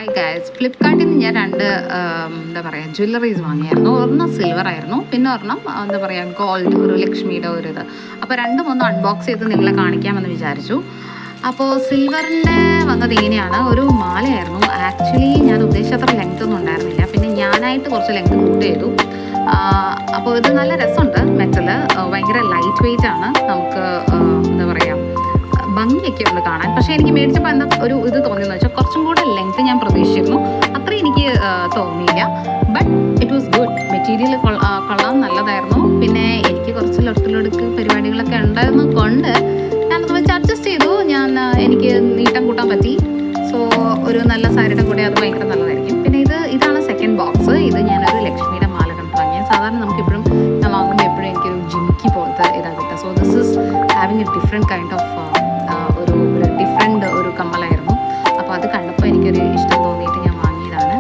Hi guys, ഫ്ലിപ്കാർട്ടിൽ നിന്ന് ഞാൻ രണ്ട് എന്താ പറയുക ജ്വല്ലറീസ് വാങ്ങിയായിരുന്നു. ഒരെണ്ണം സിൽവർ ആയിരുന്നു, പിന്നെ ഒരെണ്ണം എന്താ പറയുക ഗോൾഡ്, ഒരു ലക്ഷ്മിയുടെ ഒരു ഇത്. അപ്പോൾ രണ്ടും ഒന്ന് അൺബോക്സ് ചെയ്ത് നിങ്ങളെ കാണിക്കാമെന്ന് വിചാരിച്ചു. അപ്പോൾ സിൽവറിൻ്റെ വന്നത് ഇങ്ങനെയാണ്, ഒരു മാലയായിരുന്നു. ആക്ച്വലി ഞാൻ ഉദ്ദേശിച്ചത്ര ലെങ്ത് ഒന്നും ഉണ്ടായിരുന്നില്ല, പിന്നെ ഞാനായിട്ട് കുറച്ച് ലെങ്ത് കൂട്ട് ചെയ്തു. അപ്പോൾ ഇത് നല്ല രസമുണ്ട്. മെറ്റല് ഭയങ്കര ലൈറ്റ് വെയിറ്റ് ആണ്. നമുക്ക് എന്താ പറയുക ഭംഗിയൊക്കെ ഉണ്ട് കാണാൻ. പക്ഷേ എനിക്ക് മേടിച്ചപ്പോൾ എന്താ ഒരു ഇത് തോന്നിയെന്ന് വെച്ചാൽ കുറച്ചും കൂടെ ലെങ്ത് ഞാൻ പ്രതീക്ഷിച്ചിരുന്നു. അത്ര എനിക്ക് തോന്നിയില്ല. But it was good. Material കൊള്ളാം, നല്ലതായിരുന്നു. പിന്നെ എനിക്ക് കുറച്ച് ലൊട്ടിലൊടുക്ക് പരിപാടികളൊക്കെ ഉണ്ടായിരുന്നത് കൊണ്ട് ഞാനത് വെച്ച് അഡ്ജസ്റ്റ് ചെയ്തു. എനിക്ക് നീട്ടം കൂട്ടാൻ പറ്റി. സോ ഒരു നല്ല സാരിയുടെ കൂടെ അത് ഭയങ്കര നല്ലതായിരിക്കും. പിന്നെ ഇതാണ് സെക്കൻഡ് ബോക്സ്. ഇത് ഞാനൊരു ലക്ഷ്മിയുടെ മാല കണ്ടു വാങ്ങിയത്. സാധാരണ നമുക്കെപ്പോഴും ഞാൻ വാങ്ങുമ്പോൾ എപ്പോഴും എനിക്കൊരു ജിമിക്കി പോലത്തെ ഇതാണ് കിട്ടുക. So this is having A different kind of ഒരു ഡിഫറെൻ്റ് ഒരു കമ്മലായിരുന്നു. അപ്പോൾ അത് കണ്ടപ്പോൾ എനിക്കൊരു ഇഷ്ടം തോന്നിയിട്ട് ഞാൻ വാങ്ങിയതാണ്.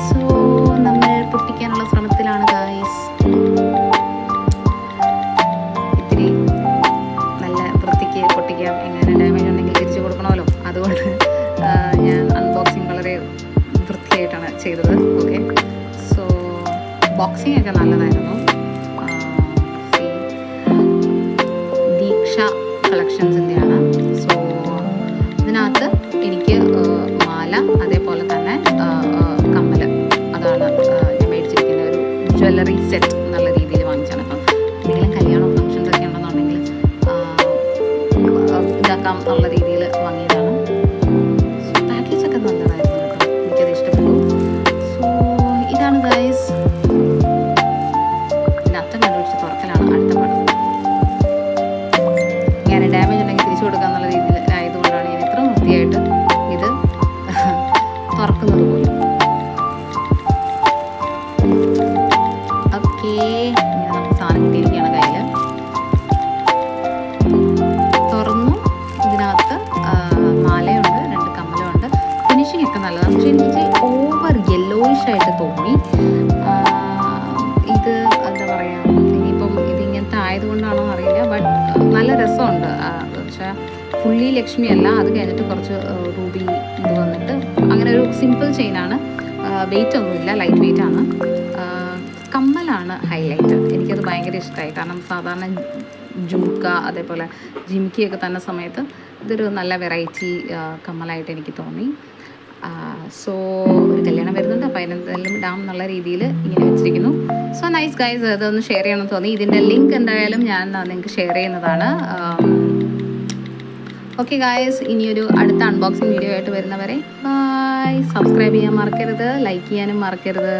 സോ നമ്മൾ പൊട്ടിക്കാനുള്ള ശ്രമത്തിലാണ് ഗായ്സ്. ഇത്തിരി നല്ല വൃത്തിക്ക് പൊട്ടിക്കാം. എങ്ങനെ ഡാമേജ് ഉണ്ടെങ്കിൽ തിരിച്ചു കൊടുക്കണമല്ലോ. അതുകൊണ്ട് ഞാൻ അൺബോക്സിങ് വളരെ വൃത്തിയായിട്ടാണ് ചെയ്തത്. ഓക്കെ, സോ ബോക്സിംഗ് ഒക്കെ നല്ലതായിരുന്നു. ദീക്ഷ കളക്ഷൻസിൻ്റെയാണ്. സോ ഇതിനകത്ത് എനിക്ക് മാല, അതേപോലെ തന്നെ കമ്മൽ, അതാണ് ഞാൻ മേടിച്ചിരിക്കുന്ന ഒരു ജ്വല്ലറി സെറ്റ് എന്നുള്ള രീതിയിൽ വാങ്ങിച്ചാണ്. അപ്പം എന്തെങ്കിലും കല്യാണോ ഫങ്ഷൻസ് ഒക്കെ ഉണ്ടെന്നുണ്ടെങ്കിൽ ഇതാക്കാം എന്നുള്ള രീതിയിൽ വാങ്ങിയതാണ്. സോ പാക്കേജ് ഒക്കെ നല്ലതായിരുന്നു കേട്ടോ, എനിക്കത് ഇഷ്ടപ്പെട്ടു. സോ ഇതാണ് ഗൈസ്. ഇതിനകത്ത് കണ്ടുപിടിച്ച് തുറക്കലാണ് അടുത്ത പടം. ഞാൻ ഡാമേജ് ഉണ്ടെങ്കിൽ തിരിച്ചു കൊടുക്കുക എന്നുള്ള രീതിയിലായതുകൊണ്ടാണ് ഞാൻ ഇത്ര വൃത്തിയായിട്ട് ഇത് തുറക്കുന്നത് പോലും. ഓക്കെ, ഇങ്ങനെ നമുക്ക് സാധനം കിട്ടിയിരിക്കുകയാണ് കയ്യിൽ. തുറന്നു. ഇതിനകത്ത് മാലയുണ്ട്, രണ്ട് കമ്മലുണ്ട്. ഫിനിഷിംഗ് ഒക്കെ നല്ലതാണ്. പക്ഷേ എനിക്ക് ഓവർ യെല്ലോയിഷ് ആയിട്ട് തോന്നി. ഇത് എന്താ പറയുക, ഇനിയിപ്പം ഇതിങ്ങനത്തെ ആയതുകൊണ്ടാണോ അറിയില്ല. ബട്ട് നല്ല രസമുണ്ട്. പക്ഷേ ഫുള്ളി ലക്ഷ്മി അല്ല, അത് കഴിഞ്ഞിട്ട് കുറച്ച് റൂബി ഇത് വന്നിട്ട് അങ്ങനെ ഒരു സിമ്പിൾ ചെയിനാണ്. വെയിറ്റ് ഒന്നുമില്ല, ലൈറ്റ് വെയിറ്റ് ആണ്. കമ്മലാണ് ഹൈലൈറ്റ്. എനിക്കത് ഭയങ്കര ഇഷ്ടമായി. കാരണം സാധാരണ ജുംക്ക, അതേപോലെ ജിമിക്കിയൊക്കെ തന്നെ സമയത്ത് ഇതൊരു നല്ല വെറൈറ്റി കമ്മലായിട്ട് എനിക്ക് തോന്നി. സോ ഒരു കല്യാണം വരുന്നുണ്ട്, അപ്പോൾ അതിനെന്തെങ്കിലും ഇടാം എന്നുള്ള രീതിയിൽ ഇങ്ങനെ വെച്ചിരിക്കുന്നു. സോ നൈസ് ഗൈസ്, അതൊന്ന് ഷെയർ ചെയ്യണമെന്ന് തോന്നി. ഇതിൻ്റെ ലിങ്ക് എന്തായാലും ഞാൻ നിങ്ങൾക്ക് ഷെയർ ചെയ്യുന്നതാണ്. ഓക്കെ ഗൈസ്, ഇനിയൊരു അടുത്ത അൺബോക്സിങ് വീഡിയോ ആയിട്ട് വരുന്നവരെ ബൈ. സബ്സ്ക്രൈബ് ചെയ്യാൻ മറക്കരുത്, ലൈക്ക് ചെയ്യാനും മറക്കരുത്.